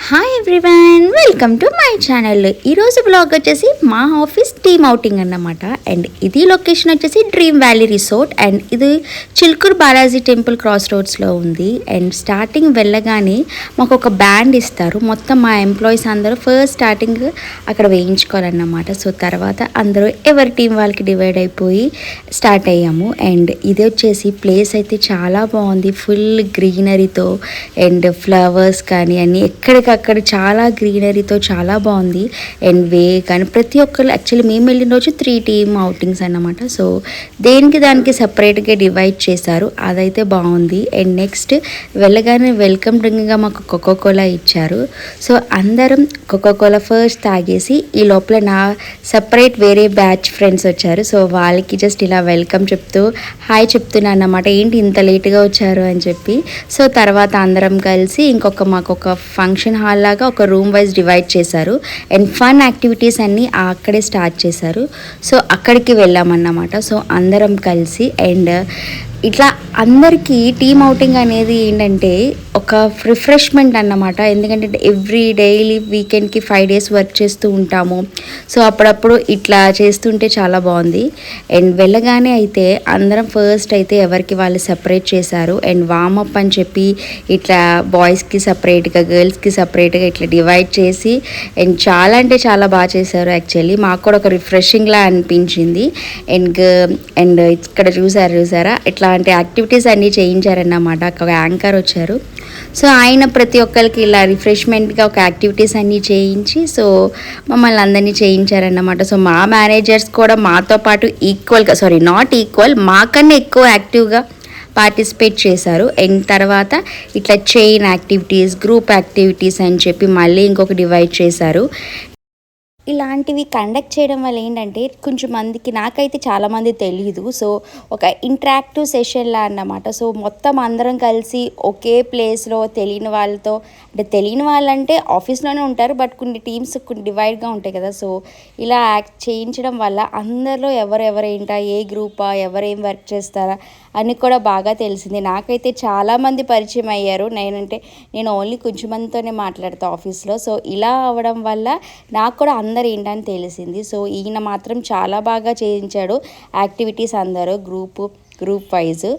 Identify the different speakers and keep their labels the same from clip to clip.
Speaker 1: Hi everyone, welcome to my channel. ఈరోజు blog వచ్చేసి మా ఆఫీస్ టీమ్ అవుటింగ్ అన్నమాట. అండ్ ఇది లొకేషన్ వచ్చేసి డ్రీమ్ వ్యాలీ రిసార్ట్. అండ్ ఇది చిల్కూర్ బాలాజీ టెంపుల్ క్రాస్ రోడ్స్లో ఉంది. అండ్ స్టార్టింగ్ వెళ్ళగానే మాకు ఒక బ్యాండ్ ఇస్తారు. మొత్తం మా ఎంప్లాయీస్ అందరూ ఫస్ట్ స్టార్టింగ్ అక్కడ వేయించుకోవాలన్నమాట. సో తర్వాత అందరూ ఎవరి టీం వాళ్ళకి డివైడ్ అయిపోయి స్టార్ట్ అయ్యాము. అండ్ ఇది వచ్చేసి ప్లేస్ అయితే చాలా బాగుంది, ఫుల్ గ్రీనరీతో అండ్ ఫ్లవర్స్ కానీ అన్నీ ఎక్కడికక్కడ చాలా గ్రీనరీతో చాలా బాగుంది. అండ్ వే కానీ ప్రతి ఒక్కరు యాక్చువల్లీ మేము వెళ్ళిన రోజు 3 టీమ్ అవుటింగ్స్ అన్నమాట. సో దేనికి దానికి సపరేట్గా డివైడ్ చేశారు, అదైతే బాగుంది. అండ్ నెక్స్ట్ వెళ్ళగానే వెల్కమ్ డ్రింక్గా మాకు కోకోకోలా ఇచ్చారు. సో అందరం కోకోకోలా ఫస్ట్ తాగేసి ఈ లోపల నా సపరేట్ వేరే బ్యాచ్ ఫ్రెండ్స్ వచ్చారు. సో వాళ్ళకి జస్ట్ ఇలా వెల్కమ్ చెప్తూ హాయ్ చెప్తున్నా అన్నమాట, ఏంటి ఇంత లేట్గా వచ్చారు అని చెప్పి. సో తర్వాత అందరం కలిసి మాకు ఒక ఫంక్షన్ హాల్ లాగా ఒక రూమ్ వైజ్ డివైడ్ చేశారు. అండ్ ఫన్ యాక్టివిటీస్ అన్నీ అక్కడే స్టార్ట్ చేశారు. సో అక్కడికి వెళ్ళామన్నమాట. సో అందరం కలిసి అండ్ ఇట్లా అందరికీ టీమ్ అవుటింగ్ అనేది ఏంటంటే ఒక రిఫ్రెష్మెంట్ అన్నమాట. ఎందుకంటే ఎవ్రీ డైలీ వీకెండ్కి 5 days వర్క్ చేస్తూ ఉంటాము. సో అప్పుడప్పుడు ఇట్లా చేస్తుంటే చాలా బాగుంది. అండ్ వెళ్ళగానే అయితే అందరం ఫస్ట్ అయితే ఎవరికి వాళ్ళు సెపరేట్ చేశారు. అండ్ వార్మప్ అని చెప్పి ఇట్లా బాయ్స్కి సపరేట్గా గర్ల్స్కి సపరేట్గా ఇట్లా డివైడ్ చేసి అండ్ చాలా అంటే చాలా బాగా చేశారు. యాక్చువల్లీ మాకు కూడా ఒక రిఫ్రెషింగ్లా అనిపించింది. అండ్ ఇక్కడ చూసారా ఇట్లా అంటే యాక్టివిటీస్ అన్నీ చేయించారన్నమాట. ఒక యాంకర్ వచ్చారు. సో ఆయన ప్రతి ఒక్కరికి ఇలా రిఫ్రెష్మెంట్గా ఒక యాక్టివిటీస్ అన్నీ చేయించి సో మమ్మల్ని అందరినీ చేయించారన్నమాట. సో మా మేనేజర్స్ కూడా మాతో పాటు నాట్ ఈక్వల్ మాకన్నా ఎక్కువ యాక్టివ్గా పార్టిసిపేట్ చేశారు. అండ్ తర్వాత ఇట్లా చైన్ యాక్టివిటీస్, గ్రూప్ యాక్టివిటీస్ అని చెప్పి మళ్ళీ ఇంకొక డివైడ్ చేశారు. ఇలాంటివి కండక్ట్ చేయడం వల్ల ఏంటంటే కొంచెం మందికి, నాకైతే చాలామంది తెలియదు. సో ఒక ఇంటరాక్టివ్ సెషన్లా అన్నమాట. సో మొత్తం అందరం కలిసి ఒకే ప్లేస్లో తెలియని వాళ్ళతో, అంటే తెలియని వాళ్ళంటే ఆఫీస్లోనే ఉంటారు బట్ కొన్ని టీమ్స్ కొన్ని డివైడ్గా ఉంటాయి కదా. సో ఇలా యాక్ట్ చేయించడం వల్ల అందరిలో ఎవరెవరేంటా, ఏ గ్రూపా, ఎవరేం వర్క్ చేస్తారా అని కూడా బాగా తెలిసింది. నాకైతే చాలామంది పరిచయం అయ్యారు. నేను ఓన్లీ కొంచెం మందితోనే మాట్లాడతాను ఆఫీస్లో. సో ఇలా అవ్వడం వల్ల నాకు కూడా అందరు ఏంటని తెలిసింది. సో ఈయన మాత్రం చాలా బాగా చేయించాడు యాక్టివిటీస్ అందరూ గ్రూప్ వైజ్.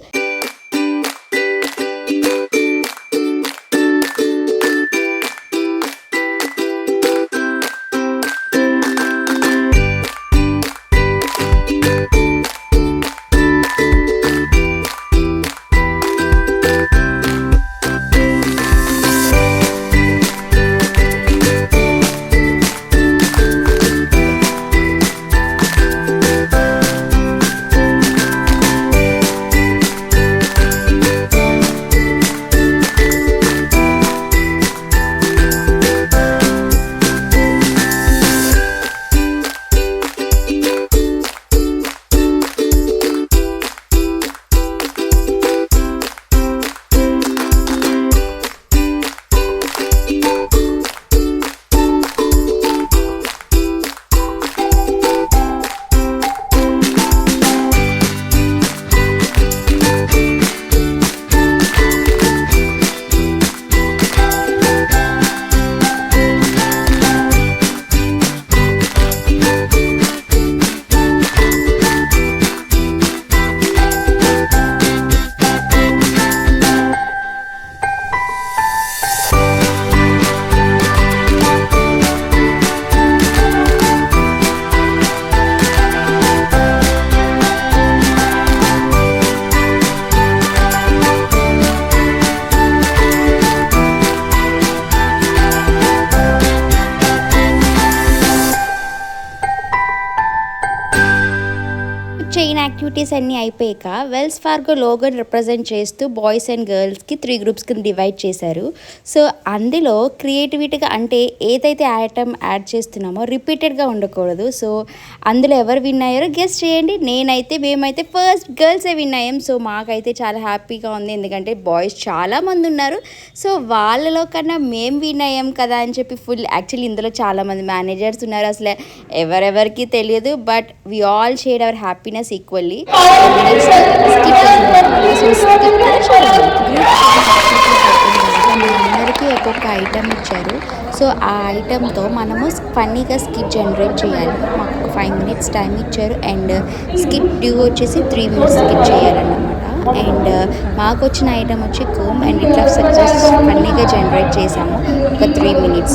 Speaker 1: చైన్ యాక్టివిటీస్ అన్నీ అయిపోయాక వెల్స్ ఫార్గో లోగోని రిప్రజెంట్ చేస్తూ బాయ్స్ అండ్ గర్ల్స్కి 3 groups కింద డివైడ్ చేశారు. సో అందులో క్రియేటివిటీగా అంటే ఏదైతే ఐటమ్ యాడ్ చేస్తున్నామో రిపీటెడ్గా ఉండకూడదు. సో అందులో ఎవరు విన్ అయ్యారో గెస్ట్ చేయండి. మేమైతే ఫస్ట్ గర్ల్సే విన్ అయ్యాం. సో మాకైతే చాలా హ్యాపీగా ఉంది, ఎందుకంటే బాయ్స్ చాలామంది ఉన్నారు. సో వాళ్ళలో కన్నా మేము విన్ అయ్యాం కదా అని చెప్పి యాక్చువల్లీ ఇందులో చాలామంది మేనేజర్స్ ఉన్నారు. అసలు ఎవరెవరికి తెలియదు, but we all share our happiness equally. అందరికీ ఒక్కొక్క ఐటమ్ ఇచ్చారు. సో ఆ ఐటమ్తో మనము ఫన్నీగా స్కిట్ జనరేట్ చేయాలి. మాకు ఒక 5 minutes టైం ఇచ్చారు అండ్ స్కిట్ డ్యూ వచ్చేసి 3 minutes స్కిట్ చేయాలన్నమాట. అండ్ మాకు వచ్చిన ఐటమ్ వచ్చి కోమ్ అండ్ ఇట్లా సక్సెస్ ఫన్నీగా జనరేట్ చేసాము ఒక 3 minutes.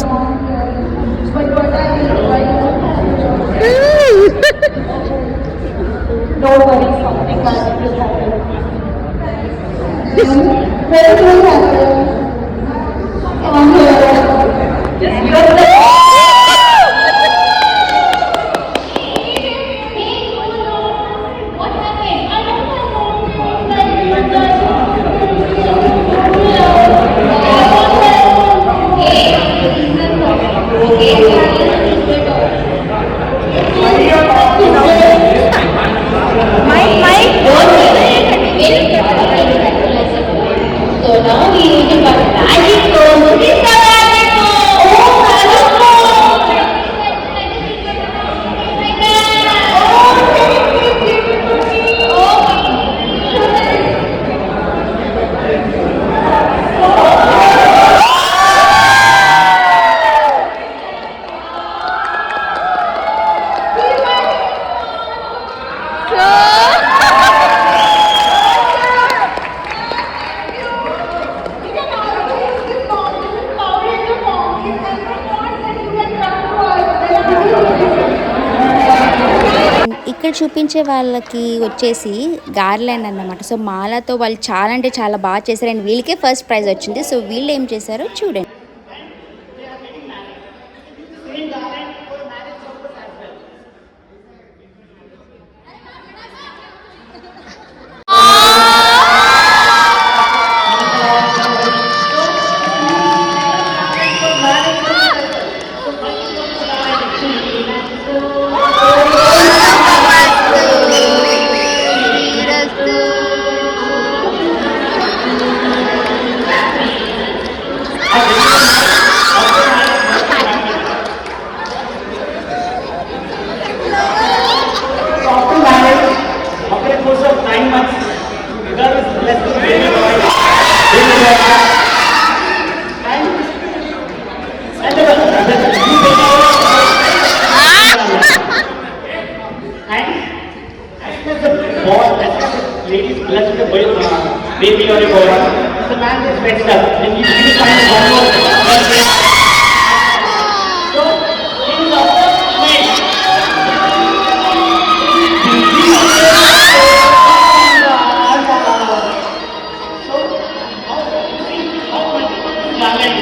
Speaker 1: ఇక్కడ చూపించే వాళ్ళకి వచ్చేసి గార్లాండ్ అన్నమాట. సో మాలతో వాళ్ళు చాలా అంటే చాలా బాగా చేశారు అండ్ వీళ్ళకే ఫస్ట్ ప్రైజ్ వచ్చింది. సో వీళ్ళు ఏం చేశారో చూడండి.
Speaker 2: Baby or a boy, the man is messed up. And you find one more. So, it is also made. So, how much talent?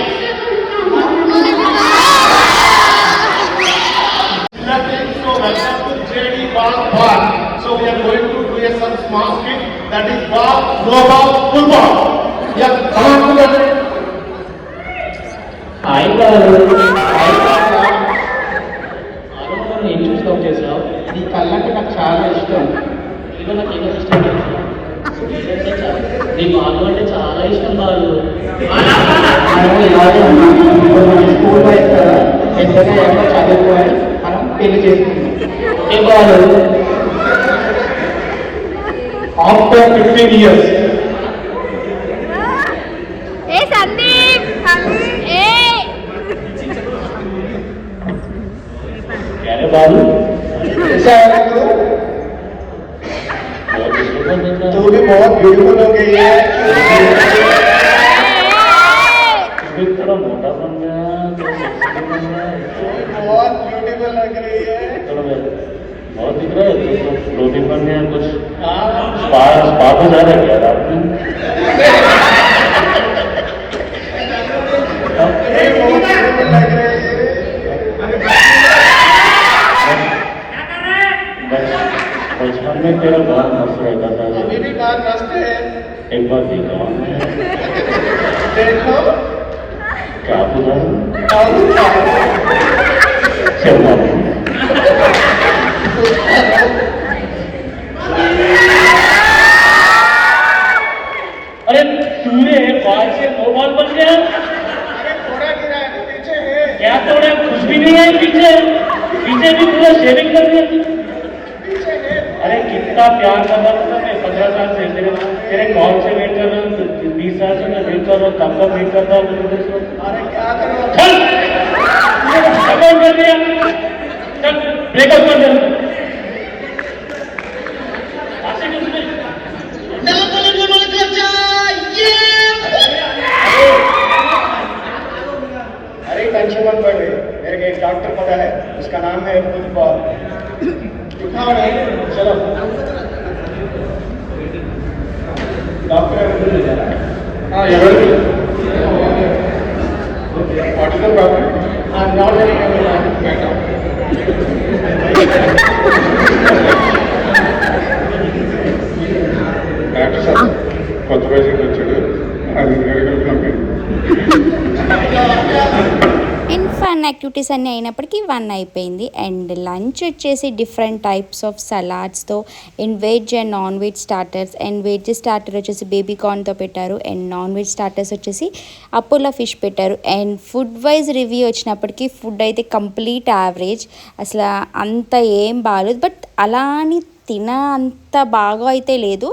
Speaker 2: So, welcome to JD Ball Bar. So, we are going to do some small skit. That is ball, no ball, full ball. Yeah, come on together.
Speaker 3: Hi guys. ఏం చూస్తావు చేసావు?
Speaker 2: ఈ కళ్ళంటే నాకు చాలా ఇష్టం.
Speaker 3: ఇక నాకు ఏదో ఇష్టం లేదు. నీ బాలు అంటే చాలా ఇష్టం బాలు.
Speaker 2: మనం ఇలాగే ఉన్నాం. ఇప్పుడు మన స్కూల్ వైపు కదా ఎంతగా ఎవరో చదువుకోవాలి మనం పెళ్లి చేసుకుంటాం.
Speaker 3: ఏ Balu?
Speaker 2: After 15 years.
Speaker 1: Hey Sandeep! Hey!
Speaker 3: क्या रे बालू?
Speaker 2: कैसा है तू? तू भी बहुत ब्यूटीफुल हो गई है.
Speaker 3: भी थोड़ा मोटा बन गया,
Speaker 2: बहुत ब्यूटीफुल लग रही है.
Speaker 3: बहुत दिख रहा है. प्रोटीन बन गया कुछ. स्पा पे जा रहा है क्या आपने? बचपन में तेरा बहुत मस्त रहता था.
Speaker 2: अभी भी बात मस्त है.
Speaker 3: एक बार देखा
Speaker 2: देखो
Speaker 3: क्या पूछा?
Speaker 2: चलो
Speaker 3: अरे तूने बाल से 2 बॉल बन गया.
Speaker 2: अरे थोड़ा गिरा है पीछे है.
Speaker 3: क्या थोड़ा? कुछ भी नहीं है पीछे. पीछे भी पूरा शेविंग कर दिया.
Speaker 2: पीछे है.
Speaker 3: अरे कितना प्यार करता था मैं 15 साल से. तेरे कॉल से वेट कर रहा हूँ. 20 साल से मैं वेट कर रहा हूँ, कब तक वेट करता हूँ।
Speaker 2: अरे क्या करो,
Speaker 3: चल खत्म कर दिया, चल ब्रेकअप कर दिया।
Speaker 2: अरे टेंशन मत पड़ रही, मेरे को एक डॉक्टर पता है, उसका नाम है फुटबॉल। दिखाओ नहीं, चलो डॉक्टर हाँ what is the problem? I am not doctor sir కొత్త పేషెంట్ వచ్చాడు, అది
Speaker 1: అండ్ ఫన్ యాక్టివిటీస్ అన్నీ అయినప్పటికీ 1 అయిపోయింది. అండ్ లంచ్ వచ్చేసి డిఫరెంట్ టైప్స్ ఆఫ్ సలాడ్స్తో and veg and non veg starters. And veg starter వచ్చేసి బేబీ కార్న్తో పెట్టారు. అండ్ నాన్ వెజ్ స్టార్టర్స్ వచ్చేసి అపోలో ఫిష్ పెట్టారు. అండ్ ఫుడ్ వైజ్ రివ్యూ వచ్చినప్పటికీ ఫుడ్ అయితే కంప్లీట్ యావరేజ్, అసలు అంత ఏం బాగాలేదు. బట్ అలా అని అంత బాగా అయితే లేదు,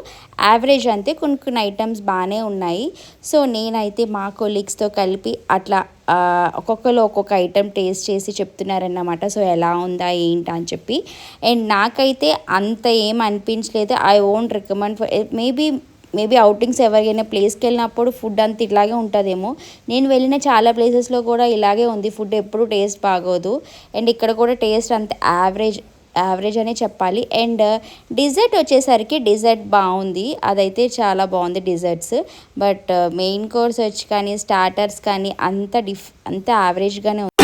Speaker 1: యావరేజ్ అంతే. కొన్ని ఐటమ్స్ బాగానే ఉన్నాయి. సో నేనైతే మా కొలీగ్స్తో కలిపి అట్లా ఒక్కొక్కరు ఒక్కొక్క ఐటెం టేస్ట్ చేసి చెప్తున్నారన్నమాట. సో ఎలా ఉందా ఏంటా అని చెప్పి. అండ్ నాకైతే అంత ఏం అనిపించలేదు. I won't recommend for maybe outings ఎవరికైనా ప్లేస్కి వెళ్ళినప్పుడు ఫుడ్ అంత ఇలాగే ఉంటుందేమో. నేను వెళ్ళిన చాలా ప్లేసెస్లో కూడా ఇలాగే ఉంది, ఫుడ్ ఎప్పుడు టేస్ట్ బాగోదు. అండ్ ఇక్కడ కూడా టేస్ట్ అంత యావరేజ్ అనే చెప్పాలి. అండ్ డిజర్ట్ వచ్చేసరికి డిజర్ట్ బాగుంది, అదైతే చాలా బాగుంది డిజర్ట్స్. బట్ మెయిన్ కోర్స్ వచ్చి కానీ స్టార్టర్స్ కానీ అంత యావరేజ్గానే ఉంది.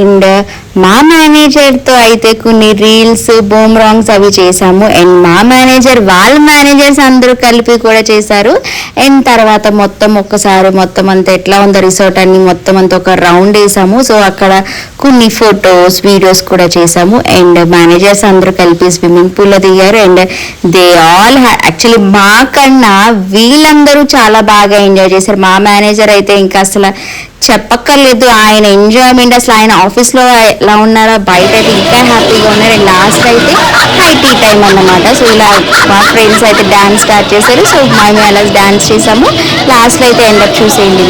Speaker 1: అండ్ మా మేనేజర్తో అయితే కొన్ని రీల్స్ బూమరాంగ్స్ అవి చేసాము. అండ్ మా మేనేజర్ వాళ్ళ మేనేజర్స్ అందరూ కలిపి కూడా చేశారు. అండ్ తర్వాత మొత్తం అంతా ఎట్లా ఉందో రిసార్ట్ అని మొత్తం అంతా ఒక రౌండ్ వేసాము. సో అక్కడ కొన్ని ఫొటోస్ వీడియోస్ కూడా చేసాము. అండ్ మేనేజర్స్ అందరూ కలిపి స్విమ్మింగ్ పూల్లో దిగారు. అండ్ దే ఆల్ యాక్చువల్లీ మాకన్నా వీళ్ళందరూ చాలా బాగా ఎంజాయ్ చేశారు. మా మేనేజర్ అయితే ఇంకా అసలు చెప్పక్కర్లేదు, ఆయన ఎంజాయ్మెంట్ అసలు ఆయన ఆఫీస్లో ఎలా ఉన్నారో బయట అయితే ఇంకా హ్యాపీగా ఉన్నారు. అండ్ లాస్ట్ అయితే హై టీ టైం అన్నమాట. సో ఇలా మా ఫ్రెండ్స్ అయితే డ్యాన్స్ స్టార్ట్ చేశారు. సో మేము అలా డ్యాన్స్ చేసాము. లాస్ట్లో అయితే ఎండప్ చూసేయండి.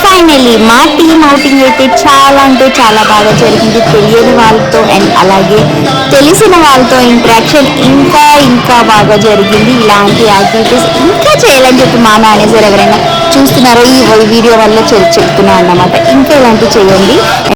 Speaker 1: ఫైనల్లీ మా టీమ్ అవుటింగ్ అయితే చాలా అంటే చాలా బాగా జరిగింది. తెలియని వాళ్ళతో అండ్ అలాగే తెలిసిన వాళ్ళతో ఇంటరాక్షన్ ఇంకా బాగా జరిగింది. ఇలాంటి యాక్టివిటీస్ ఇంకా చేయాలని చెప్పి మా మేనేజర్ ఎవరైనా చూస్తున్నారో ఈ వీడియో వల్ల చెప్తున్నా అన్నమాట. ఇంకా ఇలాంటివి చేయండి.